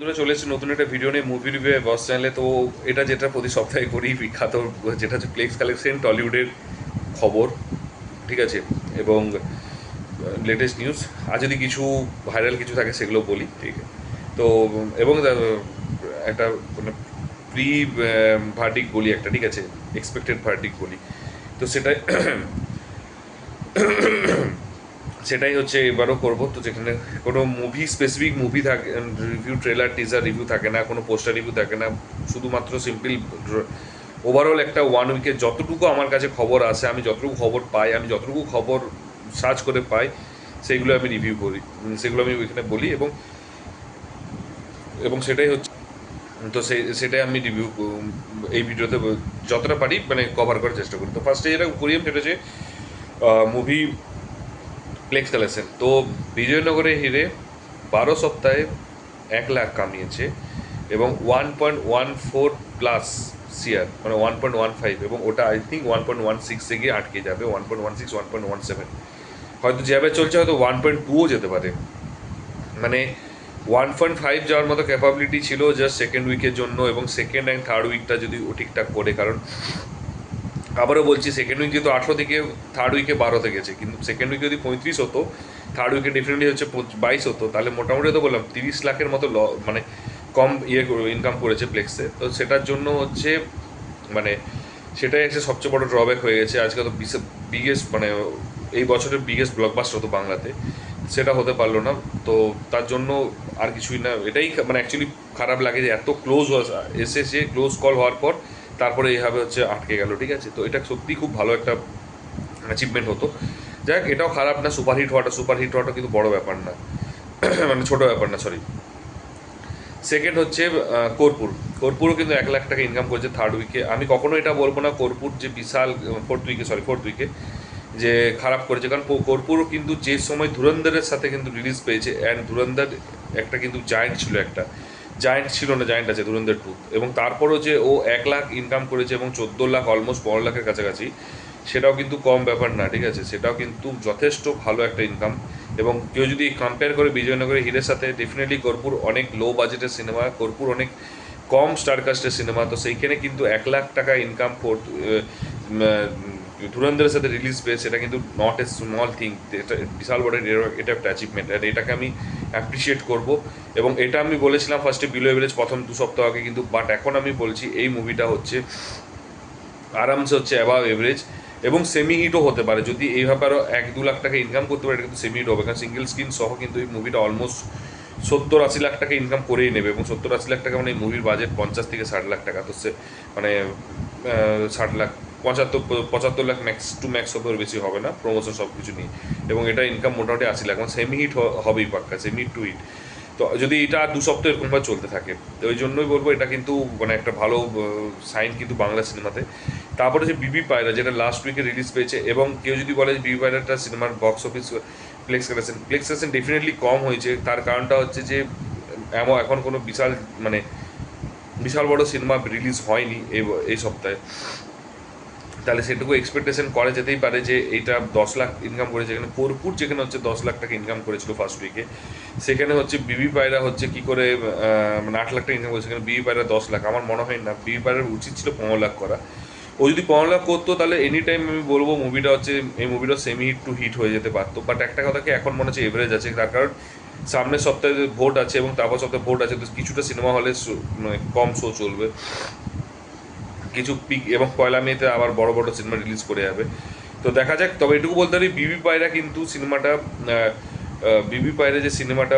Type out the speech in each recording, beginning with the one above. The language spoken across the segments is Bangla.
বন্ধুরা, চলে এসেছে নতুন একটা ভিডিও নিয়ে মুভি রিভিউ বস চ্যানেলে। তো এটা যেটা প্রতি সপ্তাহে করি, বিখ্যাত যেটা হচ্ছে প্লেক্স কালেকশন টলিউডের খবর, ঠিক আছে, এবং লেটেস্ট নিউজ। আর যদি কিছু ভাইরাল কিছু থাকে সেগুলো বলি, ঠিক আছে। তো এবং একটা মানে প্রি ভার্ডিক বলি একটা, ঠিক আছে, এক্সপেক্টেড ভার্ডিক বলি। তো সেটাই সেটাই হচ্ছে এবারও করবো। তো যেখানে কোনো মুভি স্পেসিফিক মুভি থাকে, রিভিউ, ট্রেলার, টিজার রিভিউ থাকে না, কোনো পোস্টার রিভিউ থাকে না, শুধুমাত্র সিম্পল ওভারঅল একটা ওয়ান উইকের যতটুকু আমার কাছে খবর আসে, আমি যতটুকু খবর পাই, আমি যতটুকু খবর সার্চ করে পাই, সেইগুলো আমি রিভিউ করি, সেগুলো আমি ওইখানে বলি, এবং এবং সেটাই হচ্ছে। তো সেটাই আমি রিভিউ এই ভিডিওতে যতটা পারি মানে কভার করার চেষ্টা করি। তো ফার্স্টে যেটা করি আমি, সেটা হচ্ছে মুভি প্লেক্স কালেকশন। তো বিজয়নগরে হিরে 12 সপ্তাহে 1 লাখ কামিয়েছে, এবং 1.14+ CR, মানে 1.15, এবং ওটা আই থিঙ্ক 1.16 গিয়ে আটকে যাবে, 1.16, 1.17 হয়তো যাবে, চলছে, হয়তো 1.2ও যেতে পারে। মানে 1.5 যাওয়ার মতো ক্যাপাবিলিটি ছিল জাস্ট সেকেন্ড উইকের জন্য, এবং সেকেন্ড অ্যান্ড থার্ড উইকটা যদি ও ঠিকঠাক করে। কারণ আবারও বলছি, সেকেন্ড উইক যেহেতু 18 থেকে, থার্ড উইকে 12 গেছে, কিন্তু সেকেন্ড উইকে যদি 35 হতো, থার্ড উইকে ডেফিনেটলি হচ্ছে 22 হতো, তাহলে মোটামুটি তো বললাম 30 লাখের মতো মানে কম ইনকাম করেছে প্লেক্সে। তো সেটার জন্য হচ্ছে মানে সেটাই একটা সবচেয়ে বড় ড্রব্যাক হয়ে গেছে। আজকে তো বিগেস্ট মানে এই বছরের বিগেস্ট ব্লকবাস্টার হতো বাংলাতে, সেটা হতে পারলো না। তো তার জন্য আর কিছুই না, এটাই মানে অ্যাকচুয়ালি খারাপ লাগে যে এত ক্লোজ এসেছে, ক্লোজ কল হওয়ার পর তারপরে এইভাবে হচ্ছে আটকে গেল, ঠিক আছে। তো এটা সত্যি খুব ভালো একটা অ্যাচিভমেন্ট হতো। যাক, এটাও খারাপ না, সুপারহিট হওয়াটা কিন্তু বড় ব্যাপার না, মানে ছোটো ব্যাপার না, সরি। সেকেন্ড হচ্ছে কর্পূর। কর্পূরও কিন্তু 1 লাখ টাকা ইনকাম করেছে থার্ড উইকে। আমি কখনো এটা বলবো না কর্পূর যে বিশাল, ফোর্থ উইকে যে খারাপ করেছে, কারণ কর্পূরও কিন্তু যে সময় ধুরন্ধরের সাথে কিন্তু রিলিজ পেয়েছে, অ্যান্ড ধুরন্ধর একটা কিন্তু জায়েন্ট ছিল, একটা জায়েন্ট ছিল না, জায়েন্ট আছে ধুরন্ধর 2, এবং তারপরও যে ও 1 লাখ ইনকাম করেছে এবং 14 লাখ, অলমোস্ট 15 লাখের কাছাকাছি, সেটাও কিন্তু কম ব্যাপার না, ঠিক আছে। সেটাও কিন্তু যথেষ্ট ভালো একটা ইনকাম। এবং কেউ যদি কম্পেয়ার করে বিজয়নগরের হিরের সাথে, ডেফিনেটলি কর্পূর অনেক লো বাজেটের সিনেমা, কর্পূর অনেক কম স্টারকাস্টের সিনেমা। তো সেইখানে কিন্তু 1 লাখ টাকা ইনকাম ধুরন্ধরের সাথে রিলিজ পেয়েছে, এটা কিন্তু নট এ স্মল থিং, এটা বিশাল বড়, এটা একটা অ্যাচিভমেন্ট, আর এটাকে আমি অ্যাপ্রিসিয়েট করব। এবং এটা আমি বলেছিলাম ফার্স্টে বিলো এভারেজ প্রথম 2 সপ্তাহ আগে, কিন্তু বাট এখন আমি বলছি এই মুভিটা হচ্ছে আরামসে হচ্ছে অ্যাবাভ এভারেজ, এবং সেমি হিটও হতে পারে। যদি এইভাবে আরও 1-2 লাখ টাকা ইনকাম করতে পারে, এটা কিন্তু সেমি হিট হবে, কারণ সিঙ্গেল স্ক্রিন সহ কিন্তু এই মুভিটা অলমোস্ট 70-80 লাখ টাকা ইনকাম করেই নেবে। এবং 70-80 লাখ টাকা মানে এই মুভির বাজেট 50 থেকে 60 লাখ টাকা। তো সে মানে 60 lakh, 75-75 lakh max to max হবে, ওর বেশি হবে না, প্রমোশন সব কিছু নিয়ে। এবং এটা ইনকাম মোটামুটি 80 লাখ, মানে সেমি হিট হবেই পাক্কা, সেমি হিট টু হিট। তো যদি এটা আর 2 সপ্তাহ এরকমভাবে চলতে থাকে, তো ওই জন্যই বলবো এটা কিন্তু মানে একটা ভালো সাইন কিন্তু বাংলা সিনেমাতে। তারপরে যে বিবি পায়রা, যেটা লাস্ট উইকে রিলিজ পেয়েছে, এবং কেউ যদি বলে যে বিবি পায়রাটা সিনেমার বক্স অফিস প্লেক্স কালেকশন ডেফিনেটলি কম হয়েছে, তার কারণটা হচ্ছে যে এখন কোনো মানে বিশাল বড় সিনেমা রিলিজ হয়নি এই সপ্তাহে। তাহলে সেটুকু এক্সপেকটেশন করা যেতেই পারে যে এইটা 10 লাখ ইনকাম করেছে। যেখানে কর্পূর যেখানে হচ্ছে 10 লাখ টাকা ইনকাম করেছিল ফার্স্ট উইকে, সেখানে হচ্ছে বিবি পায়রা হচ্ছে কী করে মানে 8 লাখ টাকা ইনকাম করেছে, সেখানে বিবি পায়রা 10 লাখ। আমার মনে হয় না, বিবি পায়রার উচিত ছিল 15 লাখ করা। ও যদি 15 লাখ করতো, তাহলে এনি টাইম আমি বলবো মুভিটা হচ্ছে, এই মুভিটা সেমি হিট টু হিট হয়ে যেতে পারতো। বাট একটা কথা কি, এখন মনে হচ্ছে এভারেজ আছে, তার কারণ সামনের সপ্তাহে ভোট আছে, এবং তারপর সপ্তাহে ভোট আছে, তো কিছুটা সিনেমা হলে মানে কম শো চলবে, কিছু পিক, এবং 1 মেতে আবার বড় বড় সিনেমা রিলিজ করে যাবে। তো দেখা যাক। তবে এটুকু বলতে পারি, বিবি পায়রা কিন্তু সিনেমাটা, বিবি পায়রা যে সিনেমাটা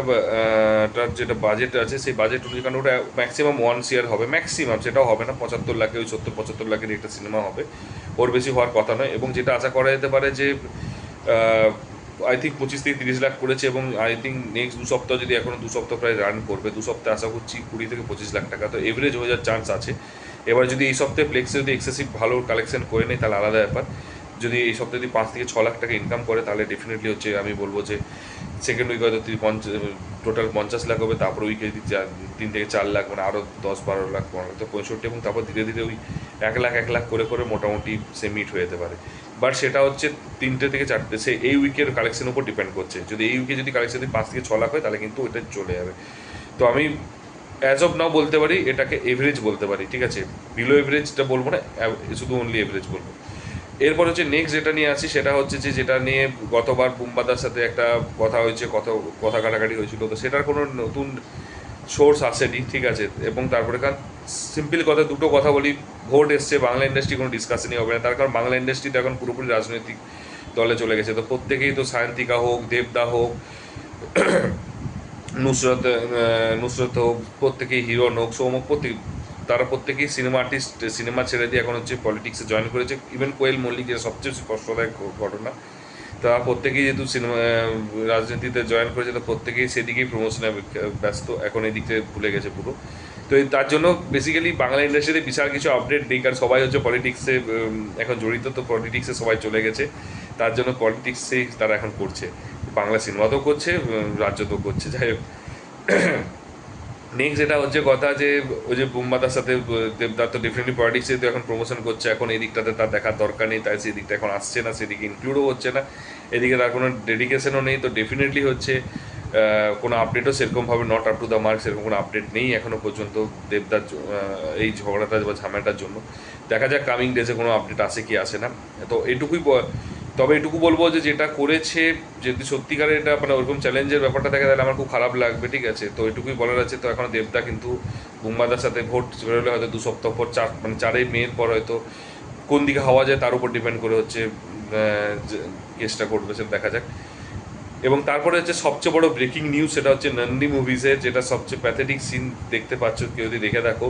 তার যেটা বাজেট আছে, সেই বাজেট অনুযায়ী, কারণ ওটা ম্যাক্সিমাম 1 CR হবে, ম্যাক্সিমাম, সেটাও হবে না 75 লাখে, ওই 70-75 লাখের একটা সিনেমা হবে, ওর বেশি হওয়ার কথা নয়। এবং যেটা আশা করা যেতে পারে যে আই থিঙ্ক 25 থেকে 30 লাখ করেছে, এবং আই থিঙ্ক নেক্সট 2 সপ্তাহ, যদি এখনও 2 সপ্তাহ প্রায় রান করবে, 2 সপ্তাহে আশা করছি 20 থেকে 25 লাখ টাকা, তো এভারেজ হয়ে যাওয়ার চান্স আছে। এবার যদি এই সপ্তাহে প্লেক্সে যদি এক্সেসিভ ভালো কালেকশন করে নেই, তাহলে আলাদা ব্যাপার। যদি এই সপ্তাহে যদি 5 থেকে 6 লাখ টাকা ইনকাম করে, তাহলে ডেফিনেটলি হচ্ছে আমি বলবো যে সেকেন্ড উইকে হয়তো টোটাল 50 লাখ হবে, তারপর উইকে যদি 3 থেকে 4 লাখ, মানে আরও 10-12 লাখ, 15 তো 65, এবং তারপর ধীরে ধীরে ওই 1 লাখ করে করে মোটামুটি সেমিট হয়ে যেতে পারে। বাট সেটা হচ্ছে 3টে থেকে 4টে, সে এই উইকের কালেকশনের উপর ডিপেন্ড করছে। যদি এই উইকে যদি কালেকশন যদি 5 থেকে 6 লাখ হয়, তাহলে কিন্তু ওইটা চলে যাবে। তো আমি অ্যাজ অফ নাও বলতে পারি এটাকে এভারেজ বলতে পারি, ঠিক আছে, বিলো এভারেজটা বলবো না, শুধু অনলি এভারেজ বলবো। এরপর হচ্ছে নেক্সট যেটা নিয়ে আসি সেটা হচ্ছে যে যেটা নিয়ে গতবার বুম্বাদার সাথে একটা কথা হয়েছে, কথা কাটাকাটি হয়েছিল, তো সেটার কোনো নতুন সোর্স আসেনি, ঠিক আছে। এবং তারপরে কারণ সিম্পল কথা, দুটো কথা বলি, ভোট এসছে, বাংলা ইন্ডাস্ট্রি কোনো ডিসকাশনই হবে না, তার কারণ বাংলা ইন্ডাস্ট্রিতে এখন পুরোপুরি রাজনৈতিক দলে চলে গেছে। তো প্রত্যেকেই তো সায়ন্তিকা হোক, দেবদা হোক, নুসরত হোক, প্রত্যেকেই হিরণ হোক, সৌম হোক, তারা প্রত্যেকেই সিনেমা আর্টিস্ট, সিনেমা ছেড়ে দিয়ে এখন হচ্ছে পলিটিক্সে জয়েন করেছে। ইভেন কোয়েল মল্লিক, যেটা সবচেয়ে কষ্টদায়ক ঘটনা, তারা প্রত্যেকেই যেহেতু সিনেমা রাজনীতিতে জয়েন করেছে, তো প্রত্যেকেই সেদিকেই প্রমোশনে ব্যস্ত, এখন এই দিকটা ভুলে গেছে পুরো। তো তার জন্য বেসিক্যালি বাংলা ইন্ডাস্ট্রিতে বিশাল কিছু আপডেট নেই, কারণ সবাই হচ্ছে পলিটিক্সে এখন জড়িত, তো পলিটিক্সে সবাই চলে গেছে, তার জন্য পলিটিক্সেই তারা এখন করছে, বাংলা সিনেমাতেও করছে, রাজ্যতেও করছে। যাই হোক, নেক্সট যেটা হচ্ছে কথা যে ওই যে বুম্বাদার সাথে দেবদার তো ডেফিনেটলি পলিটিক্সে তো এখন প্রমোশন করছে, এখন এই দিকটাতে তার দেখার দরকার নেই, তাই সেই দিকটা এখন আসছে না, সেদিকে ইনক্লুডও হচ্ছে না, এদিকে তার কোনো ডেডিকেশনও নেই। তো ডেফিনেটলি হচ্ছে কোনো আপডেটও সেরকমভাবে not up to the mark, সেরকম কোনো আপডেট নেই এখনও পর্যন্ত দেবদার এই ঝগড়াটা বা ঝামেলাটার জন্য। দেখা যাক কামিং ডেজে কোনো আপডেট আসে কি আসে না। তো এইটুকুই তবে এটুকু বলবো যে যেটা করেছে, যদি সত্যিকারের এটা মানে ওরকম চ্যালেঞ্জের ব্যাপারটা থাকে তাহলে আমার খুব খারাপ লাগবে, ঠিক আছে। তো এটুকুই বলার আছে। তো এখন দেবদা কিন্তু বুম্বাদার সাথে ভোট বেরোলে হয়তো 2 সপ্তাহ পর, 4ই মের পর হয়তো কোন দিকে হওয়া যায় তার উপর ডিপেন্ড করে হচ্ছে কেসটা করবে, সেটা দেখা যাক। এবং তারপরে হচ্ছে সবচেয়ে বড় ব্রেকিং নিউজ, সেটা হচ্ছে নন্দী মুভিজের, যেটা সবচেয়ে প্যাথেটিক সিন দেখতে পাচ্ছ কেউ যদি দেখে দেখো।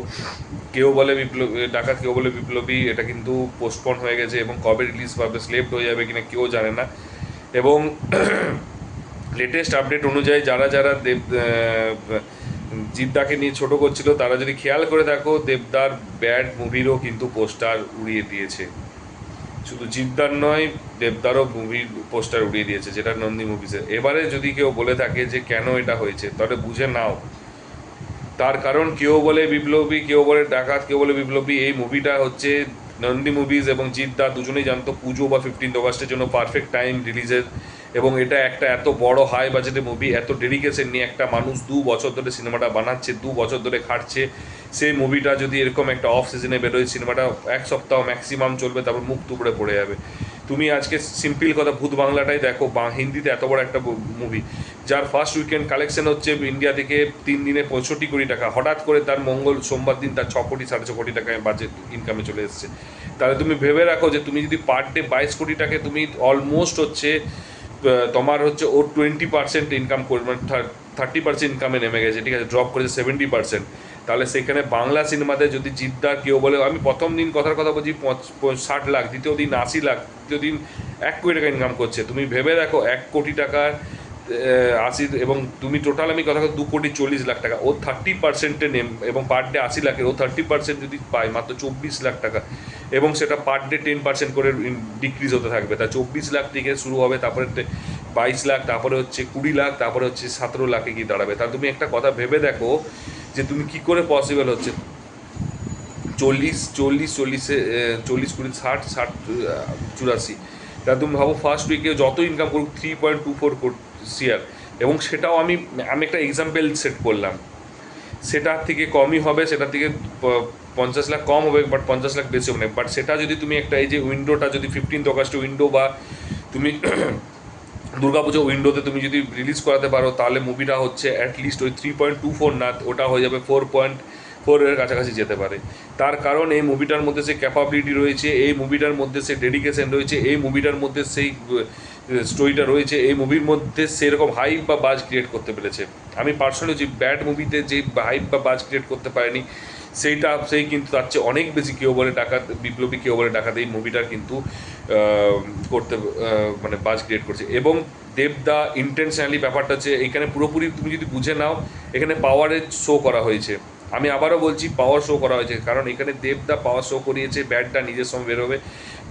কেউ বলে বিপ্লবী ডাকাত, কেউ বলে বিপ্লবী, এটা কিন্তু পোস্টপন হয়ে গেছে এবং কবে রিলিজ পাবে, স্লেপ্ট হয়ে যাবে কিনা কেউ জানে না। এবং লেটেস্ট আপডেট অনুযায়ী যারা যারা জিদ্দাকে নিয়ে ছোট করছিল, তারা যদি খেয়াল করে দেখো, দেবদার ব্যাড মুভিরও কিন্তু পোস্টার উড়িয়ে দিয়েছে। শুধু জিদ্দার নয়, দেবদারও মুভির পোস্টার উড়িয়ে দিয়েছে, যেটা নন্দী মুভিসের। এবারে যদি কেউ বলে থাকে যে কেন এটা হয়েছে, তাহলে বুঝে নাও তার কারণ কেউ বলে বিপ্লবী, কেউ বলে ডাকাত, কেউ বলে বিপ্লবী, এই মুভিটা হচ্ছে নন্দী মুভিজ এবং জিদ্দা দুজনেই জানতো পুজো বা 15th অগাস্টের জন্য পারফেক্ট টাইম রিলিজের। এবং এটা একটা এত বড় হাই বাজেটের মুভি, এত ডেডিকেশন নিয়ে একটা মানুষ 2 বছর ধরে সিনেমাটা বানাচ্ছে, 2 বছর ধরে খাটছে, সেই মুভিটা যদি এরকম একটা অফ সিজনে বেরোয়, সিনেমাটা 1 সপ্তাহ ম্যাক্সিমাম চলবে, তারপর মুখ তুবড়ে পড়ে যাবে। তুমি আজকে সিম্পল কথা, ভূত বাংলাটাই দেখো, হিন্দিতে এত বড় একটা মুভি, যার ফার্স্ট উইকেন্ড কালেকশন হচ্ছে ইন্ডিয়া থেকে 3 দিনে 65 কোটি টাকা, হঠাৎ করে তার সোমবার দিন তার 6 কোটি 6.5 কোটি টাকায় বাজেট ইনকামে চলে এসছে। তাহলে তুমি ভেবে রাখো যে তুমি যদি পার ডে 22 কোটি টাকা, তুমি অলমোস্ট হচ্ছে তোমার হচ্ছে ওর 20% ইনকাম করবে, মানে 30% ইনকামে নেমে গেছে, ঠিক আছে, ড্রপ করেছে 70%। তাহলে সেখানে বাংলা সিনেমাতে যদি জিদ্দার কেউ বলে, আমি প্রথম দিন কথার কথা বলছি 60 লাখ, দ্বিতীয় দিন 80 লাখ, তৃতীয় দিন 1 কোটি টাকা ইনকাম করছে, তুমি ভেবে দেখো 1 কোটি টাকার 80, এবং তুমি টোটাল আমি কথা 2,40,00,000 টাকা, ও 30%-এ এবং পার ডে 80 লাখের, ও 30% যদি পায় মাত্র 24 লাখ টাকা, এবং সেটা পার ডে 10% করে ডিক্রিজ হতে থাকবে। তা 24 লাখ থেকে শুরু হবে, তারপরে 22 লাখ, তারপরে হচ্ছে 20 লাখ, তারপরে হচ্ছে 17 লাখে গিয়ে দাঁড়াবে। তা তুমি একটা কথা ভেবে দেখো যে তুমি কি করে পসিবল হচ্ছে 40 40 40 40 60 60 84, তা তুমি ভাবো ফার্স্ট উইকে যত ইনকাম করুক 3.24 CR, এবং সেটাও আমি আমি একটা এক্সাম্পল সেট করলাম, সেটার থেকে কমই হবে, সেটার থেকে 50 লাখ কম হবে, বাট 50 লাখ বেশি হবে না। বাট সেটা যদি তুমি একটা, এই যে উইন্ডোটা যদি 15th অগাস্টে উইন্ডো, বা তুমি দুর্গাপুজো উইন্ডোতে তুমি যদি রিলিজ করাতে পারো, তাহলে মুভিটা হচ্ছে অ্যাটলিস্ট ওই 3.24 না, ওটা হয়ে যাবে 4.4-এর কাছাকাছি যেতে পারে। তার কারণ এই মুভিটার মধ্যে সেই ক্যাপাবিলিটি রয়েছে, এই মুভিটার মধ্যে সেই ডেডিকেশন রয়েছে, এই মুভিটার মধ্যে সেই স্টোরিটা রয়েছে, এই মুভির মধ্যে সেরকম হাইপ বা বাজ ক্রিয়েট করতে পেরেছে। আমি পার্সোনালি যে ব্যাড মুভিতে যে হাইপ বা বাজ ক্রিয়েট করতে পারেনি, সেই কিন্তু তার চেয়ে অনেক বেশি কেউ বলে ডাকাত বিপ্লবী, কেউ বলে ডাকাত, এই মুভিটার কিন্তু করতে মানে বাজ ক্রিয়েট করছে। এবং দেবদা ইন্টেনশনালি, ব্যাপারটা হচ্ছে এখানে পুরোপুরি তুমি যদি বুঝে নাও, এখানে পাওয়ারের শো করা হয়েছে। আমি আবারও বলছি, পাওয়ার শো করা হয়েছে, কারণ এখানে দেবদা পাওয়ার শো করিয়েছে, ব্যাডটা নিজের সময় বেরোবে।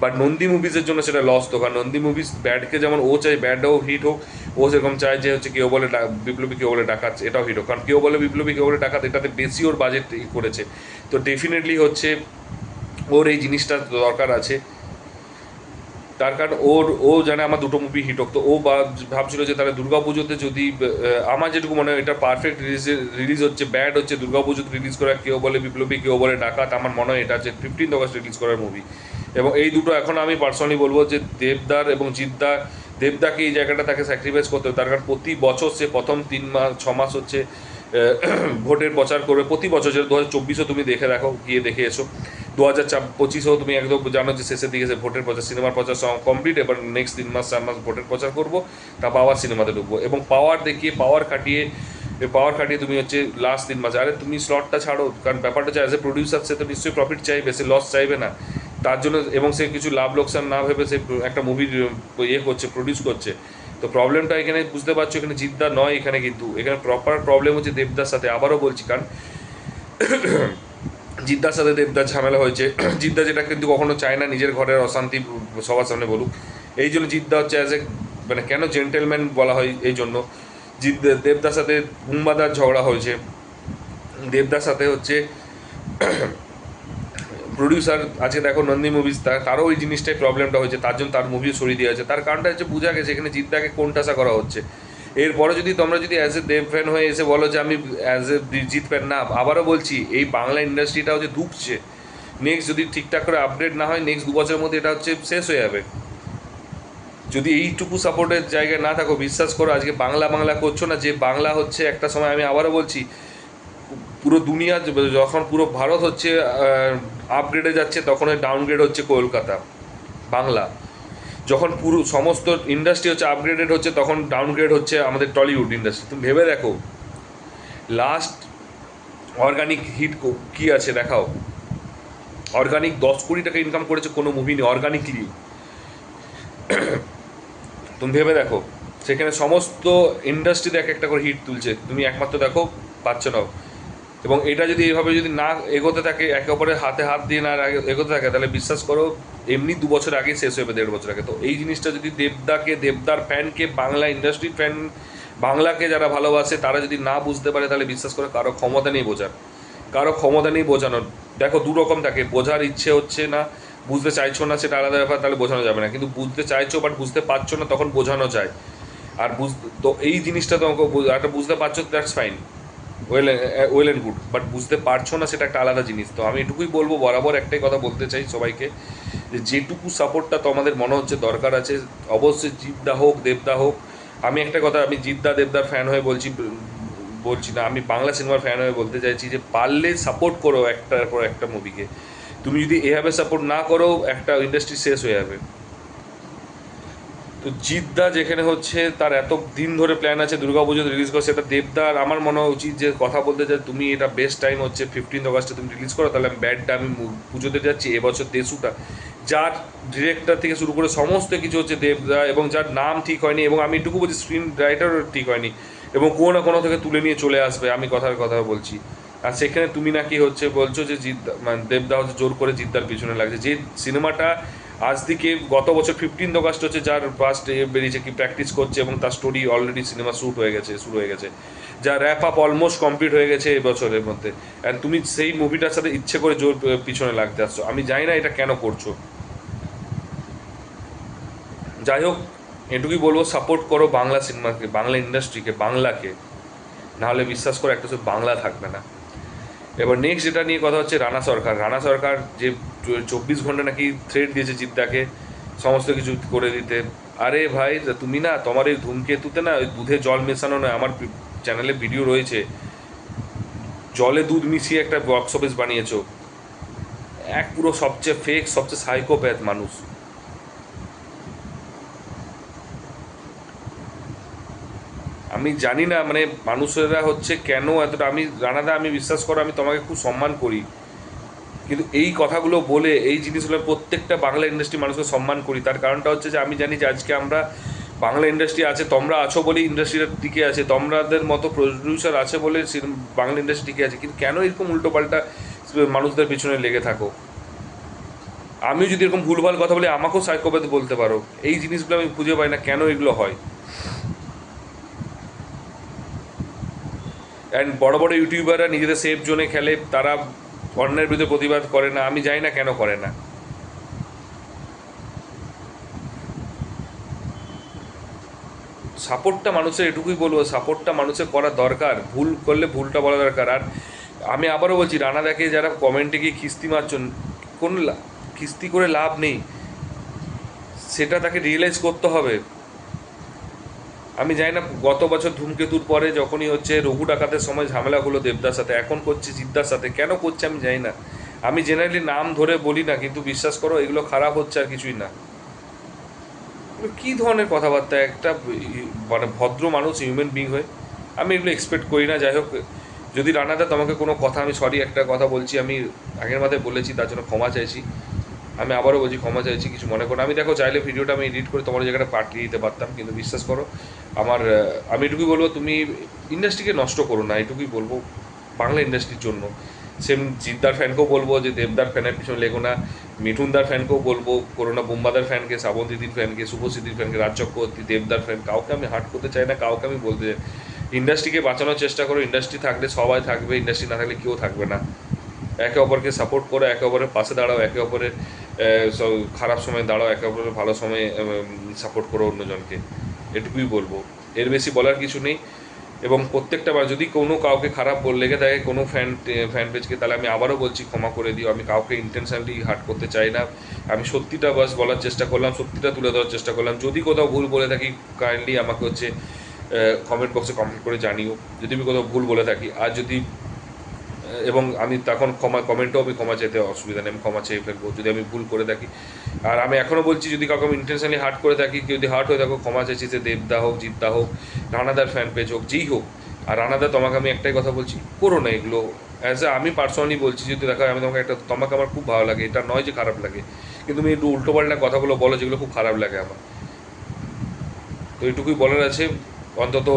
বাট নন্দী মুভিজের জন্য সেটা লস তো, কারণ নন্দী মুভিজ ব্যাডকে যেমন ও চায় ব্যাডও হিট হোক, ও সেরকম চায় যে হচ্ছে কেউ বলে বিপ্লবী, কেউ বলে ডাকাত, এটাও হিট হোক, কারণ কেউ বলে বিপ্লবী, কেউ বলে ডাকাত, এটাতে বেশি ওর বাজেট করেছে। তো ডেফিনেটলি হচ্ছে ওর এই জিনিসটা দরকার আছে। তার কারণ ও জানে আমার দুটো মুভি হিট হোক, তো ও ভাবছিল যে তাহলে দুর্গা পুজোতে যদি আমার যেটুকু মনে হয় এটা পারফেক্ট রিলিজ হচ্ছে, ব্যাড হচ্ছে দুর্গা পুজোতে রিলিজ করা, কেউ বলে বিপ্লবী, কেউ বলে ডাকাত, আমার মনে হয় এটা হচ্ছে 15 অগস্ট রিলিজ করার মুভি। এবং এই দুটো এখন আমি পার্সোনালি বলবো যে দেবদার এবং জিদ্দার, দেবদাকে এই জায়গাটা তাকে স্যাক্রিফাইস করতে হবে, তার কারণ প্রতি বছর সে প্রথম 3-6 মাস হচ্ছে ভোটের প্রচার করবে প্রতি বছর, যেটা 2024-ও তুমি দেখে দেখো, গিয়ে দেখে এসো, 2025-ও তুমি একদম জানো যে শেষের দিকে ভোটের প্রচার, সিনেমার প্রচার কমপ্লিট, এবার নেক্সট 3-4 মাস ভোটের প্রচার করবো, তারপর আবার সিনেমাতে ঢুকবো এবং পাওয়ার দেখিয়ে পাওয়ার খাটিয়ে তুমি হচ্ছে লাস্ট 3 মাস, আরে তুমি স্লটটা ছাড়ো, কারণ ব্যাপারটা হচ্ছে অ্যাজ এ প্রডিউসার সে তো নিশ্চয়ই প্রফিট চাইবে, সে লস চাইবে না, তার জন্য, এবং সে কিছু লাভ লোকসান না ভেবে সে একটা মুভি করছে, প্রডিউস করছে। তো প্রবলেমটা এখানে বুঝতে পারছো, এখানে জিদ্দা নয় এখানে, কিন্তু এখানে প্রপার প্রবলেম হচ্ছে দেবদার সাথে, আবারও বলছি, কারণ জিদ্দার সাথে দেবদার ঝামেলা হয়েছে। জিদ্দা যেটা কিন্তু কখনো চায় না নিজের ঘরের অশান্তি সবার সামনে বলুক, এই জন্য জিদ্দা হচ্ছে অ্যাজ এ, মানে কেন জেন্টেলম্যান বলা হয় এই জন্য, দেবদার সাথে বুম্বাদার ঝগড়া হয়েছে, দেবদার সাথে হচ্ছে প্রডিউসার আছে, দেখো নন্দী মুভিজ, তারও ওই জিনিসটাই প্রবলেমটা হয়েছে, তার জন্য তার মুভিও সরিয়ে দেওয়া হয়েছে, তার কারণটা হচ্ছে বোঝা গেছে এখানে জিদ্দাকে কোণঠাসা করা হচ্ছে। এরপরে যদি তোমরা যদি অ্যাজ এ দেব ফ্যান হয়ে এসে বলো যে আমি অ্যাজ এ জিৎ ফ্যান, না, আবারও বলছি এই বাংলা ইন্ডাস্ট্রিটা হচ্ছে ধুকছে, নেক্সট যদি ঠিকঠাক করে আপডেট না হয় নেক্সট 2 বছরের মধ্যে এটা হচ্ছে শেষ হয়ে যাবে। যদি এইটুকু সাপোর্টের জায়গায় না থাকো, বিশ্বাস করো আজকে বাংলা করছো না, যে বাংলা হচ্ছে একটা সময়, আমি আবারও বলছি, পুরো দুনিয়া যখন পুরো ভারত হচ্ছে আপগ্রেডে যাচ্ছে, তখন ডাউনগ্রেড হচ্ছে কলকাতা, বাংলা যখন পুরো সমস্ত ইন্ডাস্ট্রি হচ্ছে আপগ্রেডেড হচ্ছে, তখন ডাউনগ্রেড হচ্ছে আমাদের টলিউড ইন্ডাস্ট্রি। তুমি ভেবে দেখো লাস্ট অর্গানিক হিট কী আছে দেখাও, অর্গানিক 10 কোটি টাকা ইনকাম করেছে কোনো মুভি নেই অর্গানিকলি, তুমি ভেবে দেখো, সেখানে সমস্ত ইন্ডাস্ট্রিতে এক একটা করে হিট তুলছে, তুমি একমাত্র দেখো পাচ্ছ না। এবং এটা যদি এইভাবে যদি না এগোতে থাকে, একে অপরের হাতে হাত দিয়ে না এগোতে থাকে, তাহলে বিশ্বাস করো এমনি 2 বছর আগেই শেষ হবে, 1.5 বছর আগে। তো এই জিনিসটা যদি দেবদার ফ্যানকে, বাংলা ইন্ডাস্ট্রির ফ্যান, বাংলাকে যারা ভালোবাসে তারা যদি না বুঝতে পারে, তাহলে বিশ্বাস করে কারো ক্ষমতা নেই বোঝার, কারো ক্ষমতা নেই বোঝানোর। দেখো দুরকম থাকে, বোঝার ইচ্ছে হচ্ছে না, বুঝতে চাইছো না, সেটা আলাদা ব্যাপার, তাহলে বোঝানো যাবে না, কিন্তু বুঝতে চাইছো বাট বুঝতে পারছো না, তখন বোঝানো যায়। আর তো এই জিনিসটা তোমাকে একটা বুঝতে পারছো, that's fine, well and good, but বুঝতে পারছো না সেটা একটা আলাদা জিনিস। তো আমি এটুকুই বলবো, বরাবর একটাই কথা বলতে চাই সবাইকে, যে যেটুকু সাপোর্টটা তোমাদের মনে হচ্ছে দরকার আছে, অবশ্যই জিদ্দা হোক দেবদা হোক, আমি একটা কথা, আমি জিদ্দা দেবদার ফ্যান হয়ে বলছি না, আমি বাংলা সিনেমার ফ্যান হয়ে বলতে চাইছি যে পারলে সাপোর্ট করো একটার পর একটা মুভিকে, তুমি যদি এভাবে সাপোর্ট না করো একটা ইন্ডাস্ট্রি শেষ হয়ে যাবে। তো জিদ্দা যেখানে হচ্ছে তার এত দিন ধরে প্ল্যান আছে দুর্গা পুজোতে রিলিজ করে, সেটা দেবদার আমার মনে উচিত যে কথা বলতে চাই, তুমি এটা বেস্ট টাইম হচ্ছে 15 অগস্টে তুমি রিলিজ করো, তাহলে আমি ব্যাডটা আমি পুজোতে যাচ্ছি, এবছর দেশুটা, যার ডিরেক্টর থেকে শুরু করে সমস্ত কিছু হচ্ছে দেবদা, এবং যার নাম ঠিক হয়নি, এবং আমি এটুকু বলছি স্ক্রিন রাইটারও ঠিক হয়নি, এবং কোনো না কোনো থেকে তুলে নিয়ে চলে আসবে, আমি কথার কথা বলছি। আর সেখানে তুমি নাকি হচ্ছে বলছো যে জিদ্দা, মানে দেবদা হচ্ছে জোর করে জিদ্দার পিছনে লাগছে, যে সিনেমাটা আজ থেকে গত বছর 15 অগস্ট হচ্ছে যার ফার্স্ট বেরিয়েছে, কি প্র্যাকটিস করছে, এবং তার স্টোরি অলরেডি সিনেমা শুরু হয়ে গেছে, যা র্যাপ আপ অলমোস্ট কমপ্লিট হয়ে গেছে এই বছরের মধ্যে, অ্যান্ড তুমি সেই মুভিটার সাথে ইচ্ছে করে জোর পিছনে লাগতে আসছো, আমি জানি না এটা কেন করছো। যাই হোক, এটুকুই বলবো, সাপোর্ট করো বাংলা সিনেমাকে, বাংলা ইন্ডাস্ট্রিকে, বাংলাকে, নাহলে বিশ্বাস করে একটা শুধু বাংলা থাকবে না। এবার নেক্সট যেটা নিয়ে কথা হচ্ছে রানা সরকার যে 24 ঘন্টা নাকি থ্রেট দিয়েছে জিদ্দাকে সমস্ত কিছু করে দিতে। আরে ভাই তুমি না, তোমার এই ধূমকেতুতে না ওই দুধে জল মেশানো নয়, আমার চ্যানেলে ভিডিও রয়েছে, জলে দুধ মিশিয়ে একটা বক্স অফিস বানিয়েছো, এক পুরো সবচেয়ে ফেক, সবচেয়ে সাইকোপ্যাথ মানুষ। আমি জানি না মানে মানুষেরা হচ্ছে কেন এতটা, আমি বিশ্বাস করো আমি তোমাকে খুব সম্মান করি, কিন্তু এই কথাগুলো বলে এই জিনিসগুলো প্রত্যেকটা বাংলা ইন্ডাস্ট্রি মানুষকে সম্মান করি, তার কারণটা হচ্ছে যে আমি জানি যে আজকে আমরা বাংলা ইন্ডাস্ট্রি আছে, তোমরা আছো বলেই ইন্ডাস্ট্রিটা টিকে আছে, তোমাদের মতো প্রডিউসার আছে বলে বাংলা ইন্ডাস্ট্রি টিকে আছে, কিন্তু কেন এরকম উল্টোপাল্টা মানুষদের পিছনে লেগে থাকো? আমিও যদি এরকম ভুলভাল কথা বলি আমাকেও সাইকোপ্যাথ বলতে পারো, এই জিনিসগুলো আমি খুঁজে পাই না কেন এগুলো হয়। অ্যান্ড বড় বড় ইউটিউবাররা নিজেদের সেফ জোনে খেলে, তারা অন্যের বিরুদ্ধে প্রতিবাদ করে না, আমি জানি না কেন করে না। সাপোর্টটা মানুষের, এটুকুই বলবো, সাপোর্টটা মানুষের করা দরকার, ভুল করলে ভুলটা বলা দরকার। আর আমি আবারও বলছি, রানাদাকে যারা কমেন্টে গিয়ে খিস্তি মারছেন, কোনো খিস্তি করে লাভ নেই, সেটা তাকে রিয়েলাইজ করতে হবে। আমি জানি না গত বছর ধূমকেতুর পরে যখনই হচ্ছে রঘু ডাকাতের সময় ঝামেলা হলো দেবদার সাথে, এখন করছে জিদ্দার সাথে, কেন করছে আমি জানি না। আমি জেনারেলি নাম ধরে বলি না, কিন্তু বিশ্বাস করো এগুলো খারাপ হচ্ছে আর কিছুই না। কী ধরনের কথাবার্তা একটা মানে ভদ্র মানুষ, হিউম্যান বিং হয়ে আমি এগুলো এক্সপেক্ট করি না। যাই হোক, যদি রানাদা তোমাকে কোনো কথা, আমি সরি একটা কথা বলছি, আমি আগের মাথায় বলেছি, তার জন্য ক্ষমা চাইছি। আমি আবারও বলছি ক্ষমা চাইছি, কিছু মনে করো। আমি দেখো চাইলে ভিডিওটা আমি এডিট করে তোমার জায়গাটা পাঠিয়ে দিতে পারতাম, কিন্তু বিশ্বাস করো আমার, আমি এটুকুই বলবো, তুমি ইন্ডাস্ট্রিকে নষ্ট করো না, এটুকুই বলবো বাংলা ইন্ডাস্ট্রির জন্য। সেম জিদ্দার ফ্যানকেও বলবো যে দেবদার ফ্যানের পিছনে লেগো না, মিঠুনদার ফ্যানকেও বলবো করো না, বুম্বাদার ফ্যানকে, শ্রাবন্তীদির ফ্যানকে, শুভশ্রীদির ফ্যানকে, রাজ চক্রবর্তী, দেবদার ফ্যান, কাউকে আমি হার্ট করতে চাই না, কাউকে আমি বলতে চাই। ইন্ডাস্ট্রিকে বাঁচানোর চেষ্টা করো, ইন্ডাস্ট্রি থাকলে সবাই থাকবে, ইন্ডাস্ট্রি না থাকলে কেউ থাকবে না। একে অপরকে সাপোর্ট করো, একে অপরের পাশে দাঁড়াও, একে অপরের সব খারাপ সময় দাঁড়াও, একে অপরের ভালো সময়ে সাপোর্ট করো অন্যজনকে, এটুকুই বলবো। এর বেশি বলার কিছু নেই। এবং প্রত্যেকটা বার যদি কোনো কাউকে খারাপ লেগে থাকে কোনো ফ্যান পেজকে, তাহলে আমি আবারও বলছি ক্ষমা করে দিও। আমি কাউকে ইন্টেনশনালি হার্ট করতে চাই না, আমি সত্যিটা বাস বলার চেষ্টা করলাম, সত্যিটা তুলে ধরার চেষ্টা করলাম। যদি কোথাও ভুল বলে থাকি কাইন্ডলি আমাকে হচ্ছে কমেন্ট বক্সে কমেন্ট করে জানিও যদি আমি কোথাও ভুল বলে থাকি। আর যদি এবং আমি তখন কমেন্টও আমি ক্ষমা চাইতে অসুবিধা নেই, আমি ক্ষমা চেয়ে ফেলবো যদি আমি ভুল করে থাকি। আর আমি এখনও বলছি, যদি কাউকে আমি ইন্টেনশনালি হার্ট করে থাকি, কেউ যদি হার্ট হয়ে থাকো, ক্ষমা চাইছি, যে দেবদা হোক, জিদ্দা হোক, রানাদার ফ্যান পেজ হোক, যেই হোক। আর রানাদা, তোমাকে আমি একটাই কথা বলছি, করো না এগুলো। আমি পার্সোনালি বলছি, যদি দেখা আমি তোমাকে আমার খুব ভালো লাগে, এটা নয় যে খারাপ লাগে, কিন্তু তুমি একটু উল্টোপাল্টা কথাগুলো বলো যেগুলো খুব খারাপ লাগে আমার। তো এইটুকুই বলার আছে। অন্তত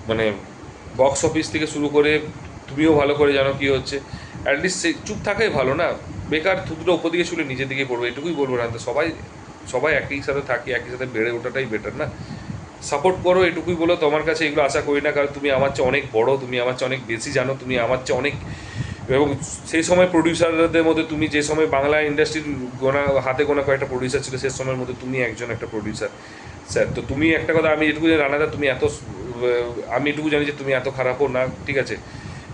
মানে বক্স অফিস থেকে শুরু করে তুমিও ভালো করে জানো কী হচ্ছে, অ্যাটলিস্ট সে চুপ থাকাই ভালো না, বেকার থুতটা উপর দিকে শুলে নিজের দিকে পড়বে, এটুকুই বলবো না। তো সবাই সবাই একই সাথে থাকি, একই সাথে বেড়ে ওঠাটাই বেটার না। সাপোর্ট করো, এটুকুই বলো। তোমার কাছে এগুলো আশা করি না, কারণ তুমি আমার চেয়ে অনেক বড়, তুমি আমার চেয়ে অনেক বেশি জানো, তুমি আমার চেয়ে অনেক, এবং সেই সময় প্রডিউসারদের মধ্যে তুমি, যে সময় বাংলা ইন্ডাস্ট্রির হাতে গোনা কয়েকটা প্রডিউসার ছিল, সে সময়ের মধ্যে তুমি একজন একটা প্রডিউসার স্যার। তো তুমি একটা কথা, আমি এটুকু জানি রানাদা, তুমি এত, আমি এটুকু জানি যে তুমি এত খারাপও না, ঠিক আছে।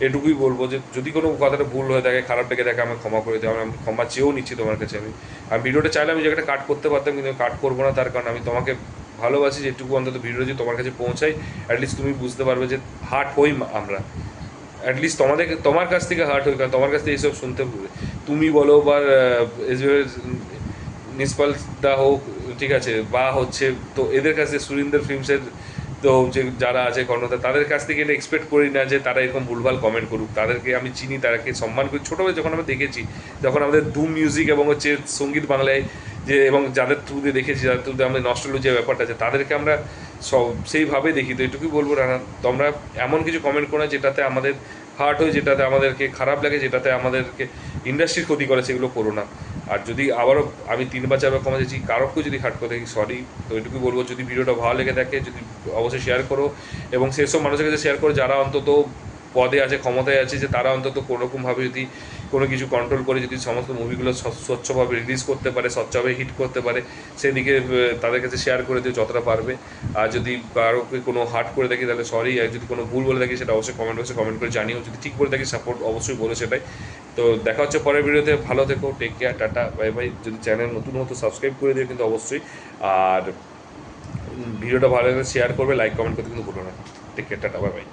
এটুকুই বলবো যে যদি কোনো কথাটা ভুল হয়ে থাকে, খারাপ লেগে থাকে, আমাকে ক্ষমা করে দেওয়া, আমি ক্ষমা চেয়েও নিচ্ছি তোমার কাছে। আমি ভিডিওটা চাইলে আমি জায়গাটা কাট করতে পারতাম, কিন্তু কাট করবো না, তার কারণ আমি তোমাকে ভালোবাসি, যেটুকু অন্তত ভিডিও যদি তোমার কাছে পৌঁছাই, অ্যাটলিস্ট তুমি বুঝতে পারবে যে হার্ট হই আমরা, অ্যাটলিস্ট তোমার কাছ থেকে হার্ট হই, কারণ তোমার কাছ থেকে এইসব শুনতে, তুমি বলো বা নিষ্পাল দা হোক, ঠিক আছে, বা হচ্ছে, তো এদের কাছে সুরিন্দর ফিল্মসের তো যে যারা আছে কর্ণতা, তাদের কাছ থেকে এটা এক্সপেক্ট করি না যে তারা এরকম ভুলভাল কমেন্ট করুক। তাদেরকে আমি চিনি, তাদেরকে সম্মান করি, ছোটোবেলায় যখন আমরা দেখেছি, যখন আমাদের ধুম মিউজিক এবং হচ্ছে সঙ্গীত বাংলায় যে, এবং যাদের থ্রু দিয়ে দেখেছি, যাদের থ্রু দিয়ে আমাদের নস্টালজিয়া ব্যাপারটা আছে, তাদেরকে আমরা সব সেইভাবে দেখি। তো এটুকুই বলবো, রানা, তোমরা এমন কিছু কমেন্ট করো না যেটাতে আমাদের হার্ট হয়, যেটাতে আমাদেরকে খারাপ লাগে, যেটাতে আমাদেরকে ইন্ডাস্ট্রির ক্ষতি করে, সেগুলো করো না। আর যদি আবারও আমি 3 বা 4 বার ক্ষমা চাইছি, কারোকেও যদি হার্ট করে থাকি, সরি। তো এটুকুই বলবো, যদি ভিডিওটা ভালো লেগে থাকে, যদি অবশ্যই শেয়ার করো, এবং সেসব মানুষের কাছে শেয়ার করো যারা অন্তত পদে আছে, ক্ষমতায় আছে, যে তারা অন্তত কোনোরকমভাবে যদি কোনো কিছু কন্ট্রোল করে, যদি সমস্ত মুভিগুলো স্বচ্ছভাবে রিলিজ করতে পারে, স্বচ্ছভাবে হিট করতে পারে, সেদিকে তাদের কাছে শেয়ার করে দিও যতটা পারবে। আর যদি কারোকে কোনো হার্ট করে থাকি, তাহলে সরি। আর যদি কোনো ভুল বলে থাকি, সেটা অবশ্যই কমেন্ট বক্সে কমেন্ট করে জানিও। যদি ঠিক বলে থাকি, সাপোর্ট অবশ্যই বলো সেটাই। তো দেখা হচ্ছে পরের ভিডিওতে, ভালো থেকো, take care, tata, bye bye. যদি চ্যানেল নতুন হতো সাবস্ক্রাইব করে দিও কিন্তু অবশ্যই। আর ভিডিওটা ভালো লাগলে শেয়ার করবে, লাইক কমেন্ট করতে কিন্তু ভুলো না। Take care, tata, bye by.